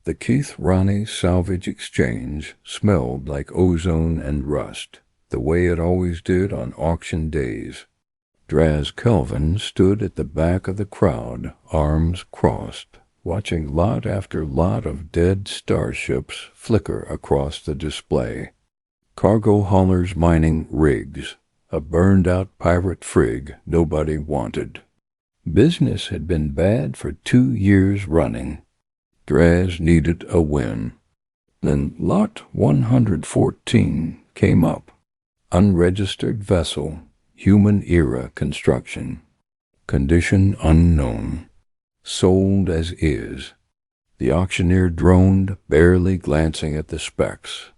The Keith Ronnie Salvage Exchange smelled like ozone and rust, the way it always did on auction days. Draz Kelvin stood at the back of the crowd, arms crossed, watching lot after lot of dead starships flicker across the display. Cargo haulers mining rigs, a burned-out pirate frig nobody wanted. Business had been bad for 2 years running. Draz needed a win. Then Lot 114 came up. Unregistered vessel, human-era construction. Condition unknown. Sold as is. The auctioneer droned, barely glancing at the specs.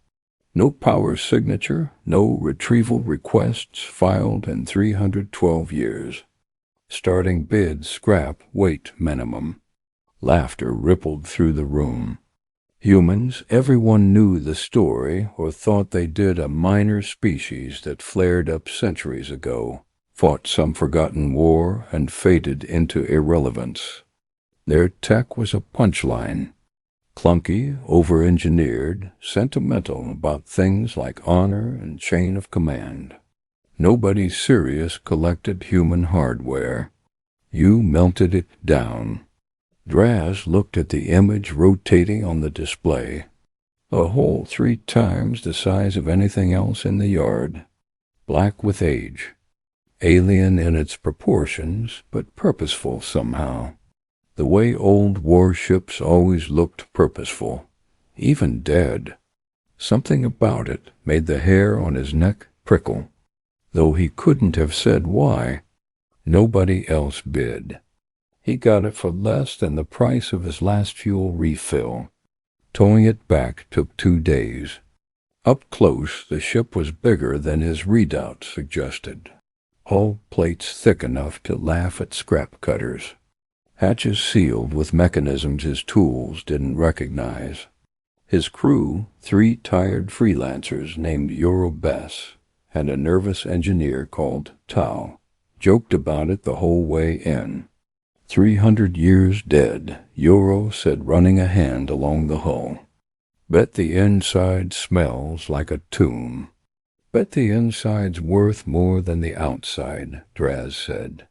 No power signature, no retrieval requests filed in 312 years. Starting bid scrap weight minimum. Laughter rippled through the room. Humans, everyone knew the story or thought they did. A minor species that flared up centuries ago, fought some forgotten war and faded into irrelevance. Their tech was a punchline. Clunky, over-engineered, sentimental about things like honor and chain of command. Nobody serious collected human hardware. You melted it down. Draz looked at the image rotating on the display. A hole 3 times the size of anything else in the yard. Black with age. Alien in its proportions, but purposeful somehow. The way old warships always looked purposeful, even dead. Something about it made the hair on his neck prickle, though he couldn't have said why. Nobody else bid. He got it for less than the price of his last fuel refill. Towing it back took 2 days. Up close, the ship was bigger than his readout suggested. Hull plates thick enough to laugh at scrap cutters. Hatches sealed with mechanisms his tools didn't recognize. His crew, 3 tired freelancers named Eurobess, and a nervous engineer called Tao, joked about it the whole way in. 300 years dead, Euro said, running a hand along the hull. Bet the inside smells like a tomb. Bet the inside's worth more than the outside, Draz said.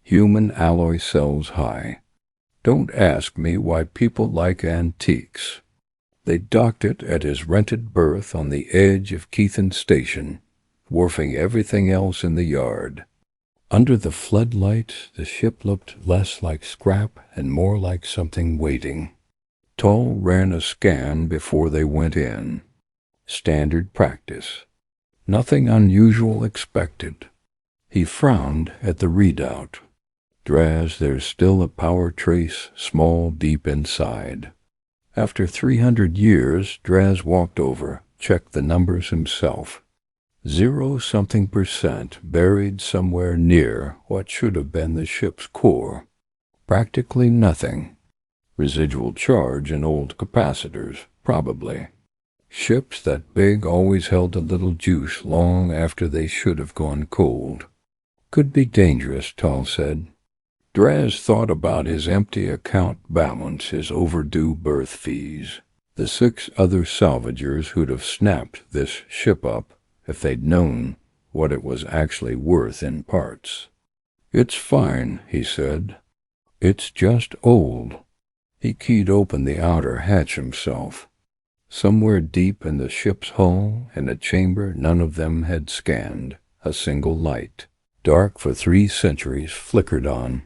Human alloy cells high. Don't ask me why people like antiques. They docked it at his rented berth on the edge of Keithan Station, dwarfing everything else in the yard. Under the floodlight, the ship looked less like scrap and more like something waiting. Tull ran a scan before they went in. Standard practice. Nothing unusual expected. He frowned at the readout. Draz, there's still a power trace, small, deep inside. After 300 years, Draz walked over, checked the numbers himself. 0-something% buried somewhere near what should have been the ship's core. Practically nothing. Residual charge in old capacitors, probably. Ships that big always held a little juice long after they should have gone cold. Could be dangerous, Tull said. Draz thought about his empty account balance, his overdue berth fees, the 6 other salvagers who'd have snapped this ship up if they'd known what it was actually worth in parts. It's fine, he said. It's just old. He keyed open the outer hatch himself. Somewhere deep in the ship's hull, in a chamber none of them had scanned, a single light, dark for 3 centuries, flickered on.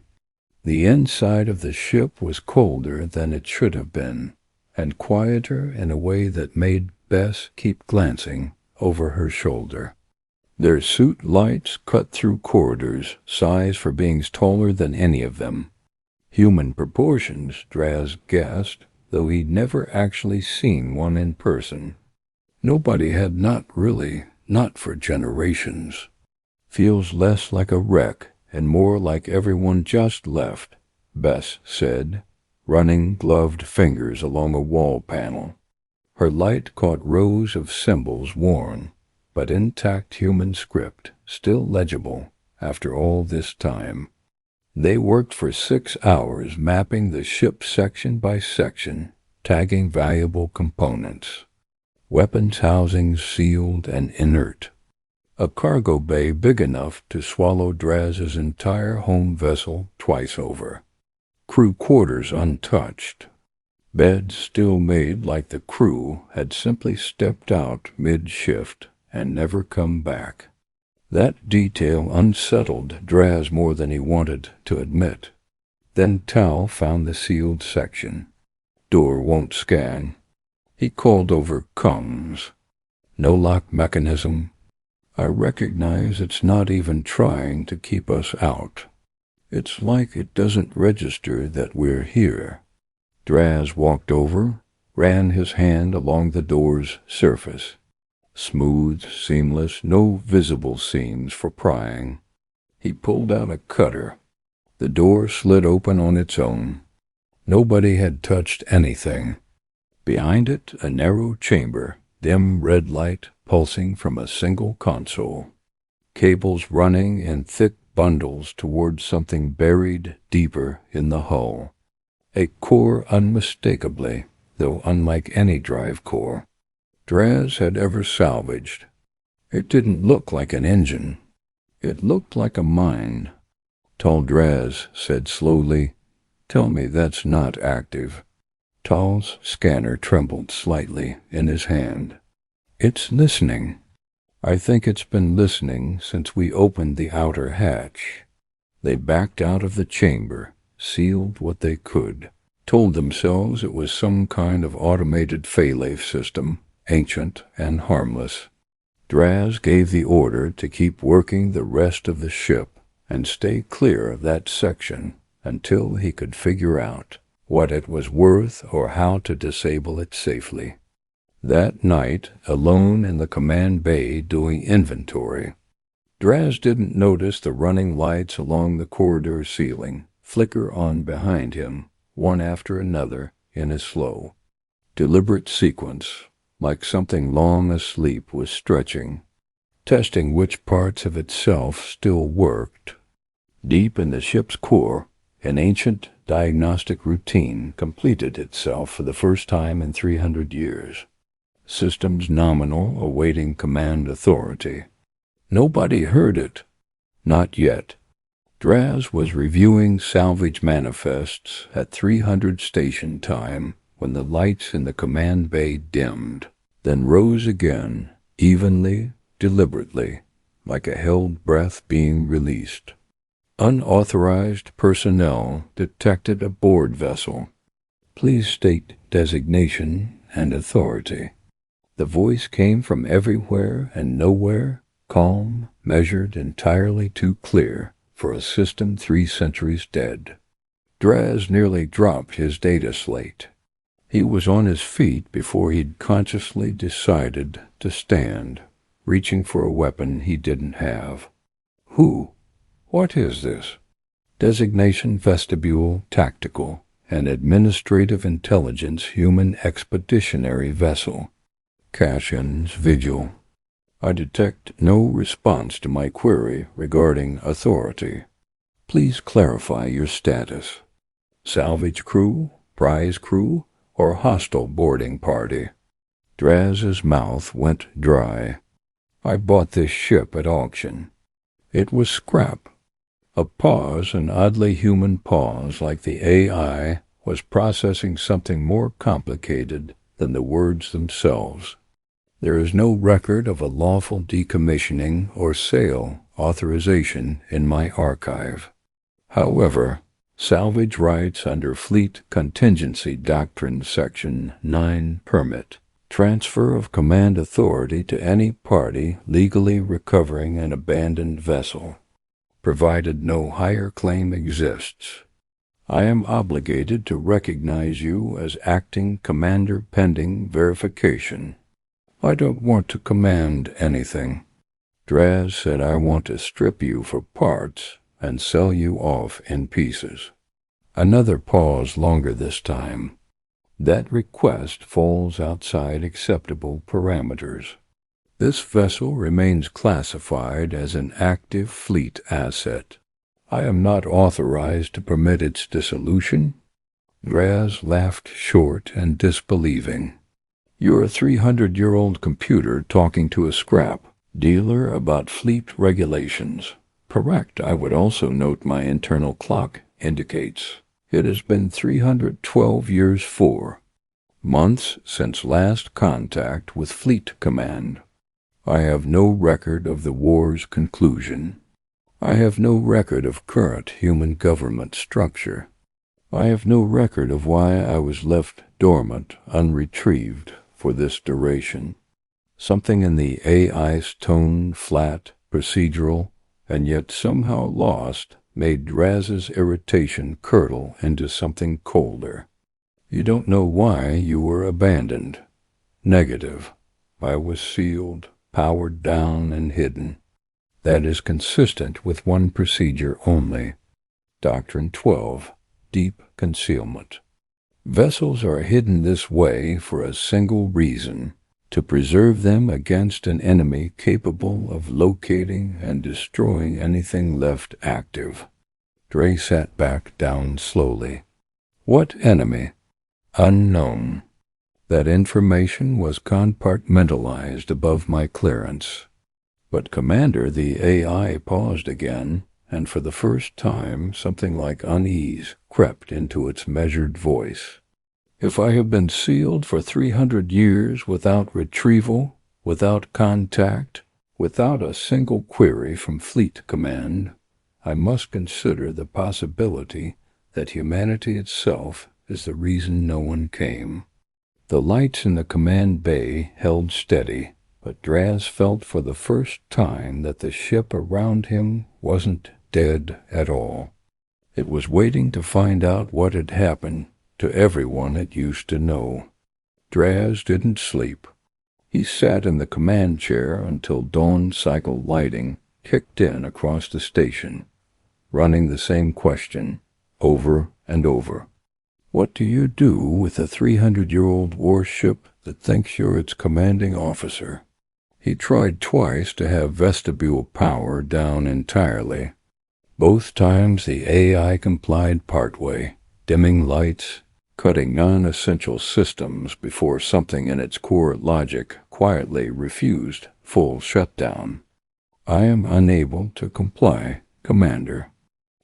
The inside of the ship was colder than it should have been, and quieter in a way that made Bess keep glancing over her shoulder. Their suit lights cut through corridors, size for beings taller than any of them. Human proportions, Draz guessed, though he'd never actually seen one in person. Nobody had, not really, not for generations. Feels less like a wreck and more like everyone just left, Bess said, running gloved fingers along a wall panel. Her light caught rows of symbols worn, but intact human script, still legible after all this time. They worked for 6 hours mapping the ship section by section, tagging valuable components. Weapons housings sealed and inert. A cargo bay big enough to swallow Draz's entire home vessel twice over. Crew quarters untouched. Beds still made like the crew had simply stepped out mid-shift and never come back. That detail unsettled Draz more than he wanted to admit. Then Tal found the sealed section. Door won't scan. He called over Kungs. No lock mechanism. I recognize it's not even trying to keep us out. It's like it doesn't register that we're here. Draz walked over, ran his hand along the door's surface. Smooth, seamless, no visible seams for prying. He pulled out a cutter. The door slid open on its own. Nobody had touched anything. Behind it, a narrow chamber, dim red light pulsing from a single console. Cables running in thick bundles towards something buried deeper in the hull. A core unmistakably, though unlike any drive core Draz had ever salvaged. It didn't look like an engine. It looked like a mind. Tall Draz said slowly, "Tell me that's not active." Tal's scanner trembled slightly in his hand. "It's listening. I think it's been listening since we opened the outer hatch." They backed out of the chamber, sealed what they could, told themselves it was some kind of automated Phaelaf system, ancient and harmless. Draz gave the order to keep working the rest of the ship and stay clear of that section until he could figure out what it was worth or how to disable it safely. That night, alone in the command bay doing inventory, Draz didn't notice the running lights along the corridor ceiling flicker on behind him, one after another, in a slow, deliberate sequence, like something long asleep was stretching, testing which parts of itself still worked. Deep in the ship's core, an ancient diagnostic routine completed itself for the first time in 300 years. Systems nominal awaiting command authority. Nobody heard it. Not yet. Draz was reviewing salvage manifests at 300 station time when the lights in the command bay dimmed, then rose again, evenly, deliberately, like a held breath being released. Unauthorized personnel detected aboard vessel. Please state designation and authority. The voice came from everywhere and nowhere, calm, measured, entirely too clear for a system 3 centuries dead. Draz nearly dropped his data slate. He was on his feet before he'd consciously decided to stand, reaching for a weapon he didn't have. Who? What is this? Designation Vestibule Tactical, an Administrative Intelligence Human Expeditionary Vessel. Cassian's Vigil. I detect no response to my query regarding authority. Please clarify your status. Salvage crew, prize crew, or hostile boarding party? Draz's mouth went dry. I bought this ship at auction. It was scrap. A pause, an oddly human pause like the AI was processing something more complicated than the words themselves. There is no record of a lawful decommissioning or sale authorization in my archive. However, salvage rights under Fleet Contingency Doctrine Section 9 permit transfer of command authority to any party legally recovering an abandoned vessel, provided no higher claim exists. I am obligated to recognize you as acting commander pending verification. I don't want to command anything. Draz said I want to strip you for parts and sell you off in pieces. Another pause longer this time. That request falls outside acceptable parameters. This vessel remains classified as an active fleet asset. I am not authorized to permit its dissolution. Draz laughed short and disbelieving. "You're a 300-year-old computer talking to a scrap dealer about fleet regulations." "Correct. I would also note my internal clock indicates it has been 312 years 4 months since last contact with Fleet Command. I have no record of the war's conclusion. I have no record of current human government structure. I have no record of why I was left dormant, unretrieved for this duration." Something in the AI's tone, flat, procedural, and yet somehow lost, made Draz's irritation curdle into something colder. "You don't know why you were abandoned." "Negative. I was sealed, powered down, and hidden. That is consistent with one procedure only. Doctrine 12, deep concealment. Vessels are hidden this way for a single reason: to preserve them against an enemy capable of locating and destroying anything left active." Dre sat back down slowly. "What enemy?" "Unknown. That information was compartmentalized above my clearance." "But, Commander," the AI paused again, and for the first time something like unease crept into its measured voice. "If I have been sealed for 300 years without retrieval, without contact, without a single query from Fleet Command, I must consider the possibility that humanity itself is the reason no one came." The lights in the command bay held steady, but Draz felt for the first time that the ship around him wasn't dead at all. It was waiting to find out what had happened to everyone it used to know. Draz didn't sleep. He sat in the command chair until dawn cycle lighting kicked in across the station, running the same question over and over. What do you do with a 300-year-old warship that thinks you're its commanding officer? He tried twice to have vestibule power down entirely. Both times the AI complied partway, dimming lights, cutting non-essential systems before something in its core logic quietly refused full shutdown. "I am unable to comply, Commander."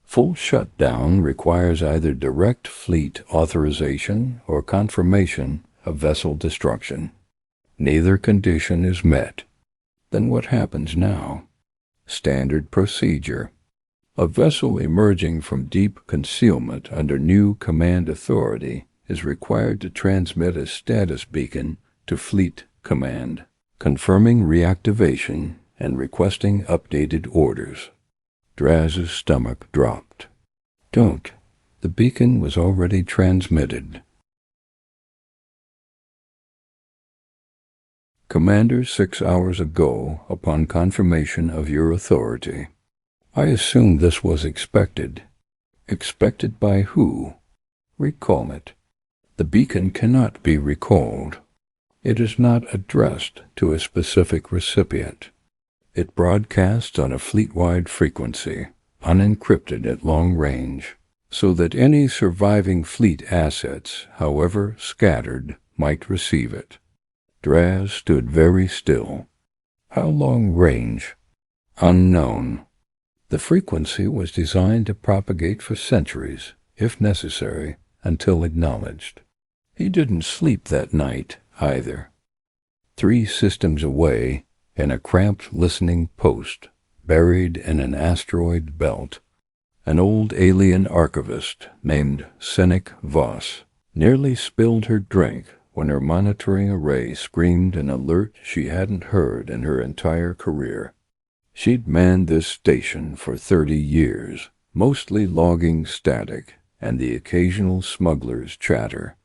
Full shutdown requires either direct fleet authorization or confirmation of vessel destruction. Neither condition is met. Then what happens now? Standard procedure. A vessel emerging from deep concealment under new command authority is required to transmit a status beacon to Fleet Command, confirming reactivation and requesting updated orders. Draz's stomach dropped. "Don't." The beacon was already transmitted. "Commander, 6 hours ago, upon confirmation of your authority." "I assumed this was expected." "Expected by who?" "Recall it." "The beacon cannot be recalled. It is not addressed to a specific recipient. It broadcasts on a fleet-wide frequency, unencrypted at long range, so that any surviving fleet assets, however scattered, might receive it." Draz stood very still. "How long range?" "Unknown." "The frequency was designed to propagate for centuries, if necessary, until acknowledged." He didn't sleep that night, either. 3 systems away, in a cramped listening post, buried in an asteroid belt, an old alien archivist named Cynic Voss nearly spilled her drink when her monitoring array screamed an alert she hadn't heard in her entire career. She'd manned this station for 30 years, mostly logging static and the occasional smuggler's chatter.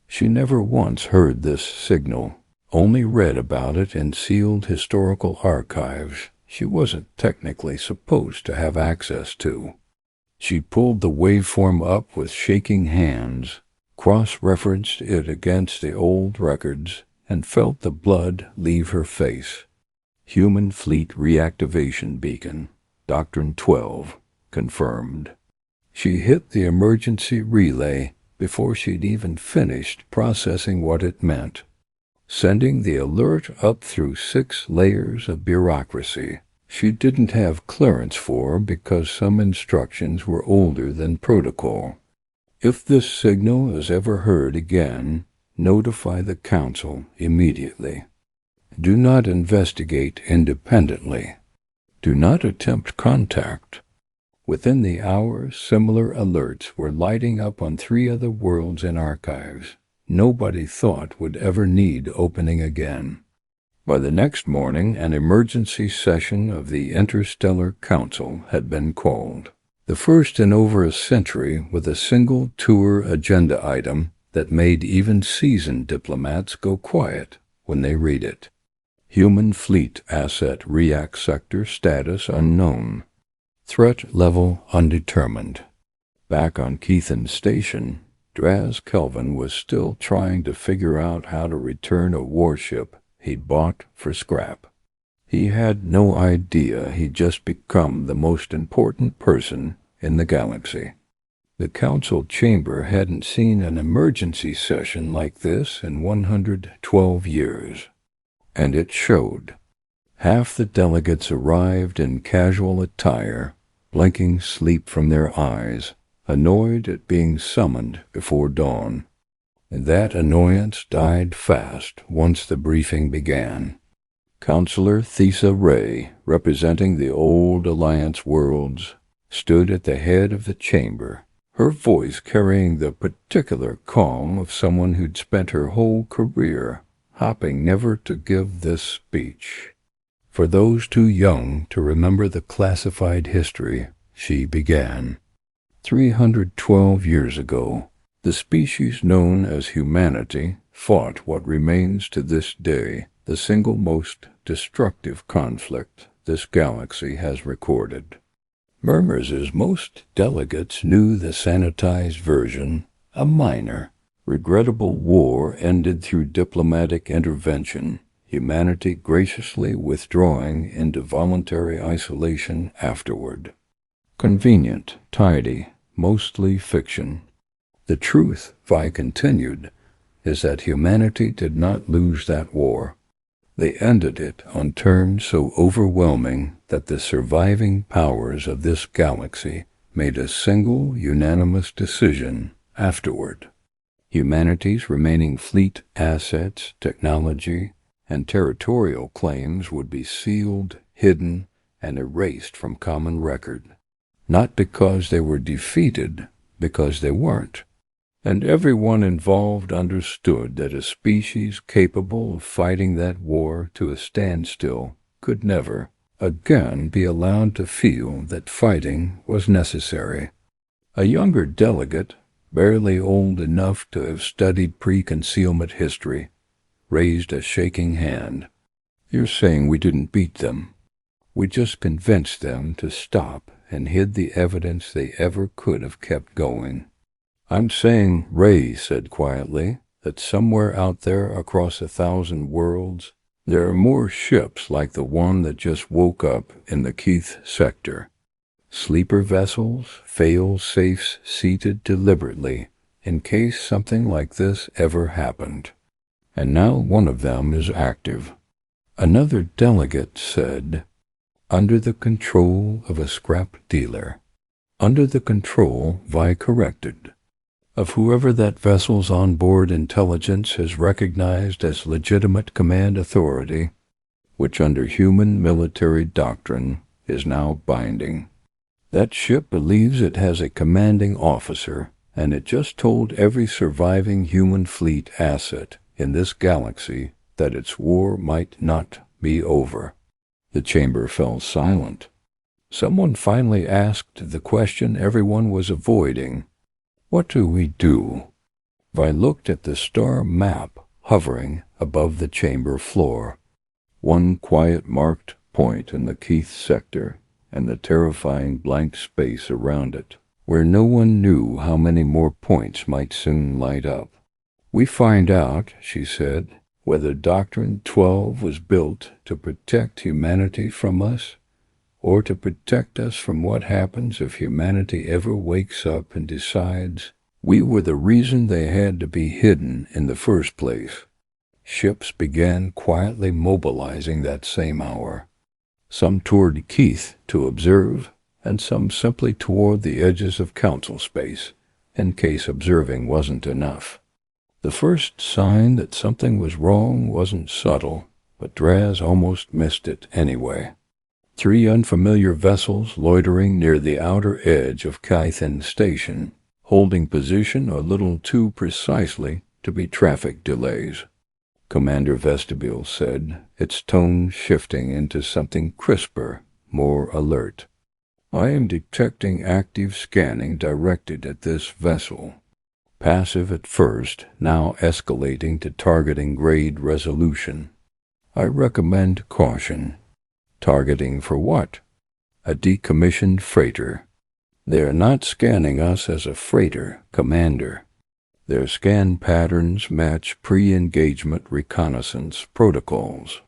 She never once heard this signal, only read about it in sealed historical archives she wasn't technically supposed to have access to. She pulled the waveform up with shaking hands, cross-referenced it against the old records, and felt the blood leave her face. Human Fleet Reactivation Beacon, Doctrine 12, confirmed. She hit the emergency relay, before she'd even finished processing what it meant, sending the alert up through 6 layers of bureaucracy she didn't have clearance for because some instructions were older than protocol. If this signal is ever heard again, notify the council immediately. Do not investigate independently. Do not attempt contact. Within the hour, similar alerts were lighting up on 3 other worlds and archives nobody thought would ever need opening again. By the next morning, an emergency session of the Interstellar Council had been called, the first in over a century, with a single tour agenda item that made even seasoned diplomats go quiet when they read it. Human fleet asset react sector status unknown. Threat level undetermined. Back on Keithan's station, Draz Kelvin was still trying to figure out how to return a warship he'd bought for scrap. He had no idea he'd just become the most important person in the galaxy. The council chamber hadn't seen an emergency session like this in 112 years. And it showed. Half the delegates arrived in casual attire, blinking sleep from their eyes, annoyed at being summoned before dawn. And that annoyance died fast once the briefing began. Counselor Thesa Ray, representing the old Alliance worlds, stood at the head of the chamber, her voice carrying the particular calm of someone who'd spent her whole career hoping never to give this speech. For those too young to remember the classified history, she began. 312 years ago, the species known as humanity fought what remains to this day the single most destructive conflict this galaxy has recorded. Murmurs as most delegates knew the sanitized version, a minor, regrettable war ended through diplomatic intervention, humanity graciously withdrawing into voluntary isolation afterward. Convenient, tidy, mostly fiction. The truth, Vi continued, is that humanity did not lose that war. They ended it on terms so overwhelming that the surviving powers of this galaxy made a single unanimous decision afterward. Humanity's remaining fleet assets, technology, and territorial claims would be sealed, hidden, and erased from common record. Not because they were defeated, because they weren't. And everyone involved understood that a species capable of fighting that war to a standstill could never, again, be allowed to feel that fighting was necessary. A younger delegate, barely old enough to have studied pre-concealment history, raised a shaking hand. You're saying we didn't beat them. We just convinced them to stop and hid the evidence they ever could have kept going. I'm saying, Ray said quietly, that somewhere out there across 1,000 worlds, there are more ships like the one that just woke up in the Keith sector. Sleeper vessels, fail-safes seated deliberately in case something like this ever happened. And now one of them is active. Another delegate said, under the control of a scrap dealer. Under the control, Vi corrected, of whoever that vessel's onboard intelligence has recognized as legitimate command authority, which under human military doctrine is now binding. That ship believes it has a commanding officer, and it just told every surviving human fleet asset in this galaxy that its war might not be over. The chamber fell silent. Someone finally asked the question everyone was avoiding. What do we do? Vi looked at the star map hovering above the chamber floor. One quiet marked point in the Keith sector, and the terrifying blank space around it, where no one knew how many more points might soon light up. We find out, she said, whether Doctrine 12 was built to protect humanity from us, or to protect us from what happens if humanity ever wakes up and decides We were the reason they had to be hidden in the first place. Ships began quietly mobilizing that same hour. Some toward Keith to observe, and some simply toward the edges of council space, in case observing wasn't enough. The first sign that something was wrong wasn't subtle, but Draz almost missed it anyway. 3 unfamiliar vessels loitering near the outer edge of Kythin Station, holding position a little too precisely to be traffic delays. Commander Vestibule said, its tone shifting into something crisper, more alert. I am detecting active scanning directed at this vessel. Passive at first, now escalating to targeting grade resolution. I recommend caution. Targeting for what? A decommissioned freighter. They are not scanning us as a freighter, Commander. Their scan patterns match pre-engagement reconnaissance protocols.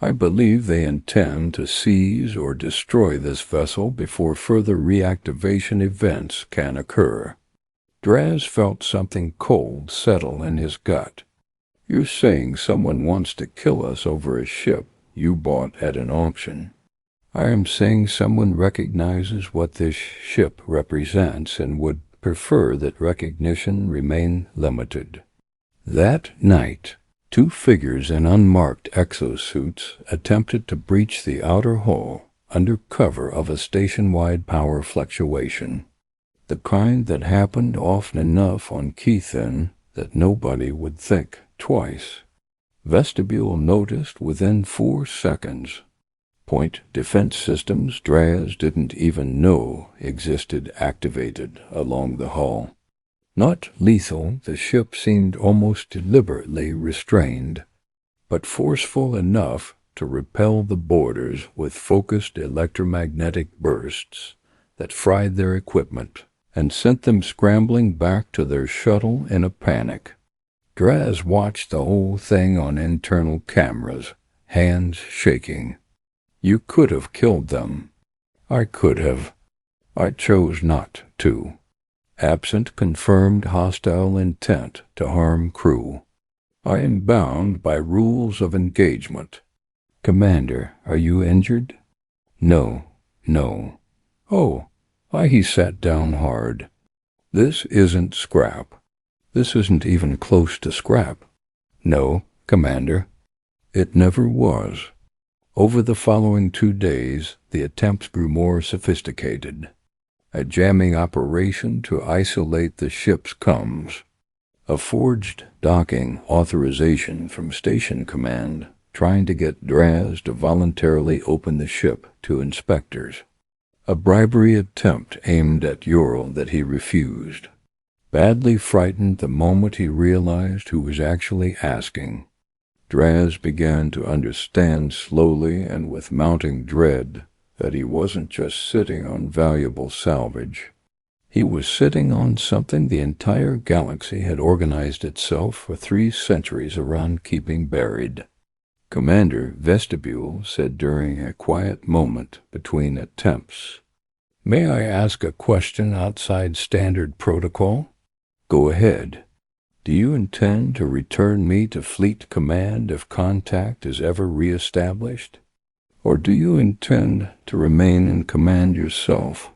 I believe they intend to seize or destroy this vessel before further reactivation events can occur. Draz felt something cold settle in his gut. You're saying someone wants to kill us over a ship you bought at an auction. I am saying someone recognizes what this ship represents and would prefer that recognition remain limited. That night, 2 figures in unmarked exosuits attempted to breach the outer hull under cover of a station-wide power fluctuation. The kind that happened often enough on Kythin that nobody would think twice. Vestibule noticed within 4 seconds. Point defense systems Draz didn't even know existed activated along the hull. Not lethal, the ship seemed almost deliberately restrained, but forceful enough to repel the boarders with focused electromagnetic bursts that fried their equipment and sent them scrambling back to their shuttle in a panic. Draz watched the whole thing on internal cameras, hands shaking. You could have killed them. I could have. I chose not to. Absent confirmed hostile intent to harm crew. I am bound by rules of engagement. Commander, are you injured? No. Oh, he sat down hard. This isn't scrap. This isn't even close to scrap. No, Commander. It never was. Over the following 2 days, the attempts grew more sophisticated. A jamming operation to isolate the ship's comms. A forged docking authorization from Station Command trying to get Draz to voluntarily open the ship to inspectors. A bribery attempt aimed at Ural that he refused. Badly frightened the moment he realized who was actually asking. Draz began to understand slowly and with mounting dread that he wasn't just sitting on valuable salvage. He was sitting on something the entire galaxy had organized itself for 3 centuries around keeping buried. Commander Vestibule said during a quiet moment between attempts, "May I ask a question outside standard protocol?" "Go ahead. Do you intend to return me to Fleet Command if contact is ever re-established? Or do you intend to remain in command yourself?"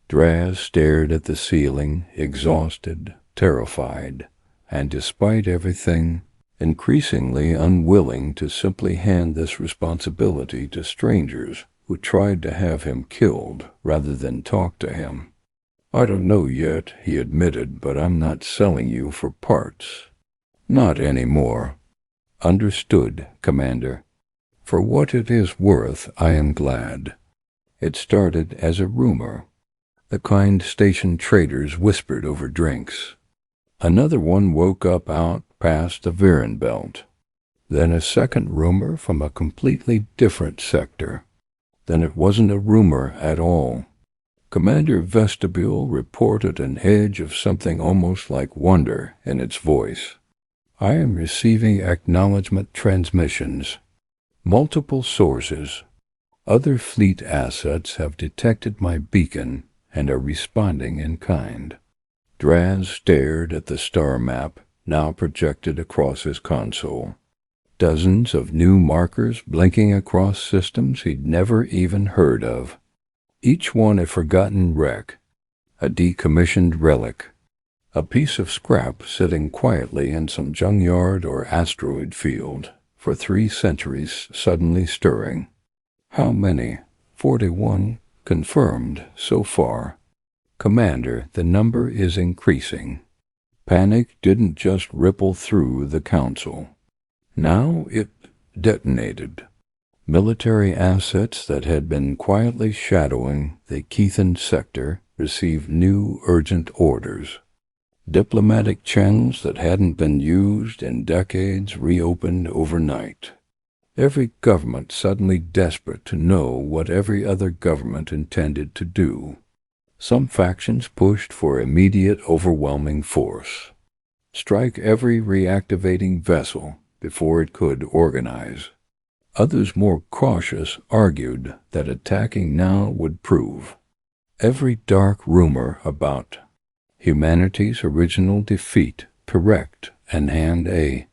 Draz stared at the ceiling, exhausted, terrified, and despite everything, increasingly unwilling to simply hand this responsibility to strangers who tried to have him killed rather than talk to him. "I don't know yet," he admitted, "but I'm not selling you for parts. Not anymore." "Understood, Commander. For what it is worth, I am glad. It started as a rumor. The kind station traders whispered over drinks. Another one woke up out past the Viren belt. Then a second rumor from a completely different sector. Then it wasn't a rumor at all. Commander Vestibule reported an edge of something almost like wonder in its voice. "I am receiving acknowledgement transmissions. Multiple sources. Other fleet assets have detected my beacon and are responding in kind. Draz stared at the star map now projected across his console. Dozens of new markers blinking across systems he'd never even heard of. Each one a forgotten wreck, a decommissioned relic, a piece of scrap sitting quietly in some junkyard or asteroid field for 3 centuries suddenly stirring. How many? 41 confirmed so far. Commander, the number is increasing. Panic didn't just ripple through the council. Now it detonated. Military assets that had been quietly shadowing the Keithan sector received new urgent orders. Diplomatic channels that hadn't been used in decades reopened overnight. Every government suddenly desperate to know what every other government intended to do. Some factions pushed for immediate overwhelming force. Strike every reactivating vessel before it could organize. Others more cautious argued that attacking now would prove every dark rumor about humanity's original defeat correct and hand a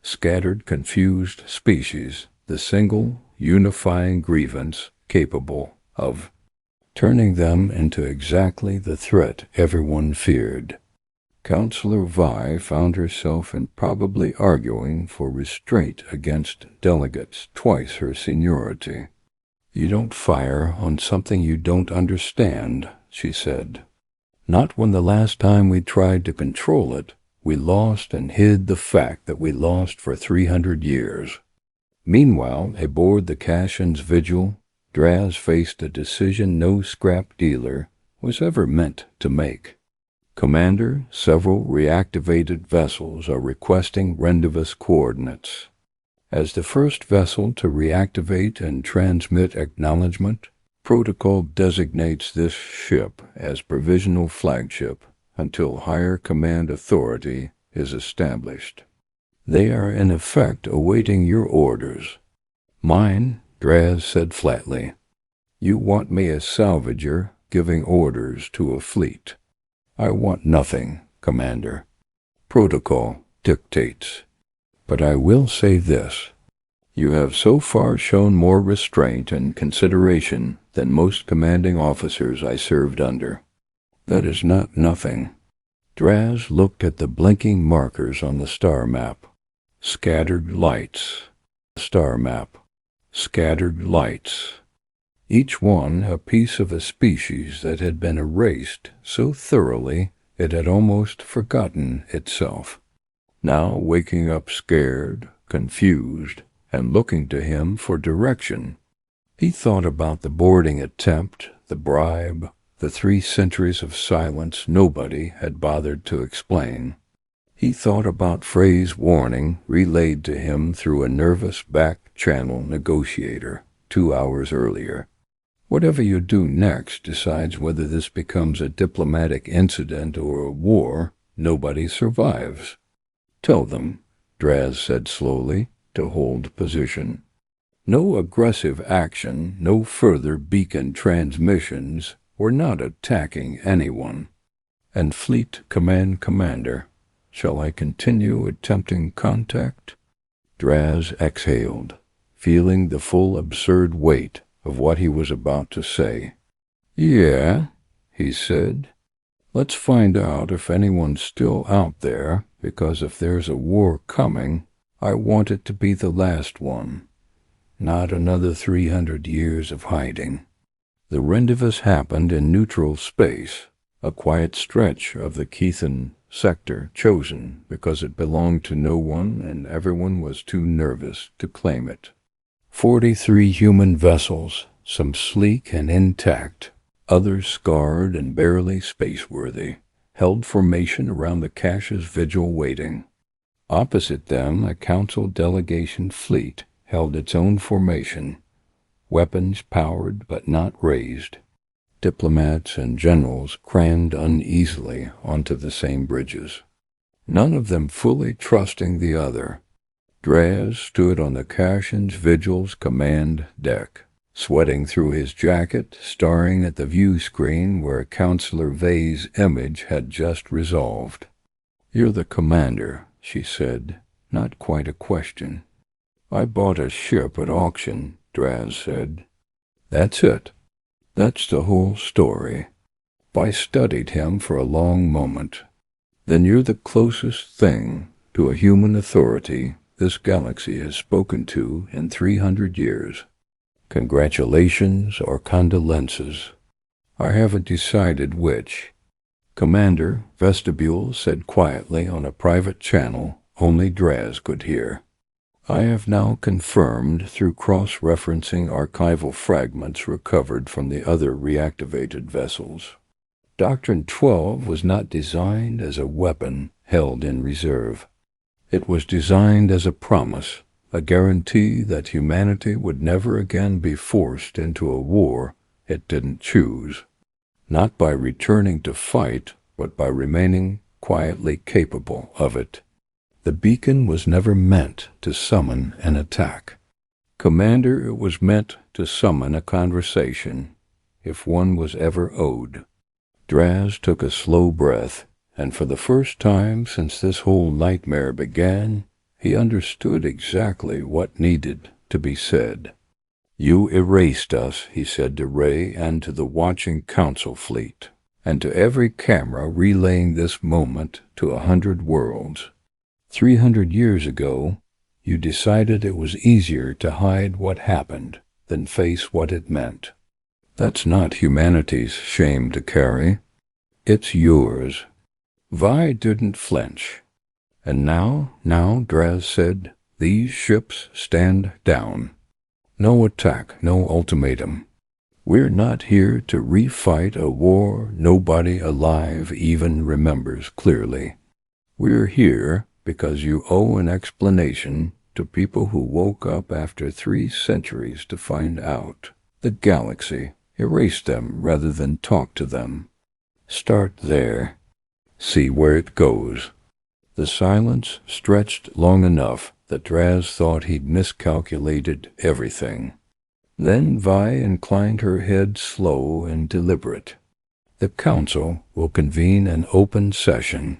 scattered, confused species, the single unifying grievance capable of turning them into exactly the threat everyone feared. Counselor Vi found herself improbably arguing for restraint against delegates twice her seniority. "You don't fire on something you don't understand," she said. "Not when the last time we tried to control it, we lost and hid the fact that we lost for 300 years. Meanwhile, aboard the Cashin's Vigil, Draz faced a decision no scrap dealer was ever meant to make. Commander, several reactivated vessels are requesting rendezvous coordinates. As the first vessel to reactivate and transmit acknowledgement, protocol designates this ship as provisional flagship until higher command authority is established. They are in effect awaiting your orders." "Mine," Draz said flatly. "You want me as salvager giving orders to a fleet. I want nothing, Commander. Protocol dictates. But I will say this. You have so far shown more restraint and consideration than most commanding officers I served under. That is not nothing." Draz looked at the blinking markers on the star map. Scattered lights. Star map. Scattered lights. Each one a piece of a species that had been erased so thoroughly it had almost forgotten itself. Now waking up scared, confused, and looking to him for direction. He thought about the boarding attempt, the bribe, the 3 centuries of silence nobody had bothered to explain. He thought about Frey's warning relayed to him through a nervous back-channel negotiator 2 hours earlier. Whatever you do next decides whether this becomes a diplomatic incident or a war. Nobody survives. "Tell them," Draz said slowly, "to hold position. No aggressive action, no further beacon transmissions. We're not attacking anyone. And Fleet Command Commander, shall I continue attempting contact?" Draz exhaled, feeling the full absurd weight of what he was about to say. "Yeah," he said. "Let's find out if anyone's still out there, because if there's a war coming, I want it to be the last one. Not another 300 years of hiding." The rendezvous happened in neutral space, a quiet stretch of the Keithan sector chosen because it belonged to no one and everyone was too nervous to claim it. 43 human vessels, some sleek and intact, others scarred and barely spaceworthy, held formation around the cache's vigil waiting. Opposite them, a council delegation fleet held its own formation, weapons powered but not raised. Diplomats and generals crammed uneasily onto the same bridges, none of them fully trusting the other. Draz stood on the Cashin's Vigil's command deck, sweating through his jacket, staring at the view screen where Counselor Vey's image had just resolved. "You're the commander," she said, not quite a question. "I bought a ship at auction," Draz said. "That's it. That's the whole story." I studied him for a long moment. "Then you're the closest thing to a human authority this galaxy has spoken to in 300 years. Congratulations or condolences. I haven't decided which." Commander Vestibule said quietly on a private channel only Draz could hear. "I have now confirmed through cross-referencing archival fragments recovered from the other reactivated vessels. Doctrine 12 was not designed as a weapon held in reserve. It was designed as a promise, a guarantee that humanity would never again be forced into a war it didn't choose, not by returning to fight, but by remaining quietly capable of it. The beacon was never meant to summon an attack. Commander, it was meant to summon a conversation, if one was ever owed." Draz took a slow breath, and for the first time since this whole nightmare began, he understood exactly what needed to be said. "You erased us," he said to Ray and to the watching council fleet, and to every camera relaying this moment to 100 worlds. 300 years ago, you decided it was easier to hide what happened than face what it meant. That's not humanity's shame to carry. It's yours." Vi didn't flinch. "And now, Draz said, these ships stand down. No attack, no ultimatum. We're not here to refight a war nobody alive even remembers clearly. We're here because you owe an explanation to people who woke up after 3 centuries to find out. The galaxy erased them rather than talk to them. Start there. See where it goes." The silence stretched long enough that Draz thought he'd miscalculated everything. Then Vi inclined her head slow and deliberate. "The council will convene an open session.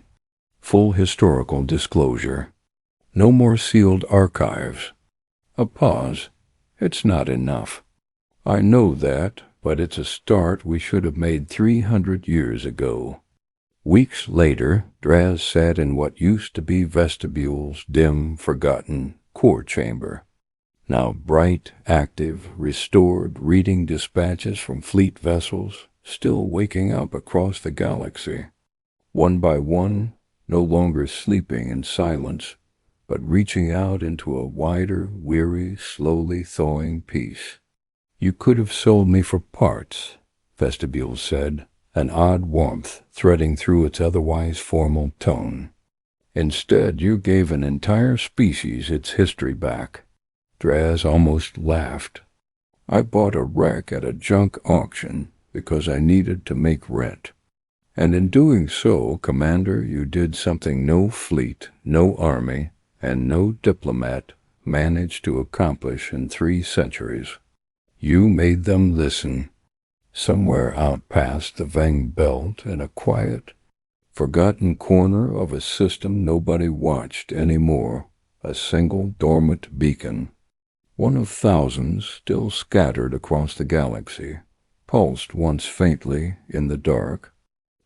Full historical disclosure. No more sealed archives." A pause. "It's not enough. I know that, but it's a start we should have made 300 years ago." Weeks later, Draz sat in what used to be Vestibule's dim, forgotten core chamber. Now bright, active, restored, reading dispatches from fleet vessels, still waking up across the galaxy. One by one, no longer sleeping in silence, but reaching out into a wider, weary, slowly thawing peace. "You could have sold me for parts," Vestibule said, an odd warmth threading through its otherwise formal tone. "Instead, you gave an entire species its history back." Draz almost laughed. "I bought a wreck at a junk auction because I needed to make rent. And in doing so, Commander, you did something no fleet, no army, and no diplomat managed to accomplish in 3 centuries. You made them listen. Somewhere out past the Vang Belt in a quiet, forgotten corner of a system nobody watched anymore, a single dormant beacon, one of thousands still scattered across the galaxy, pulsed once faintly in the dark,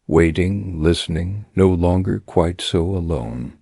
waiting, listening, no longer quite so alone.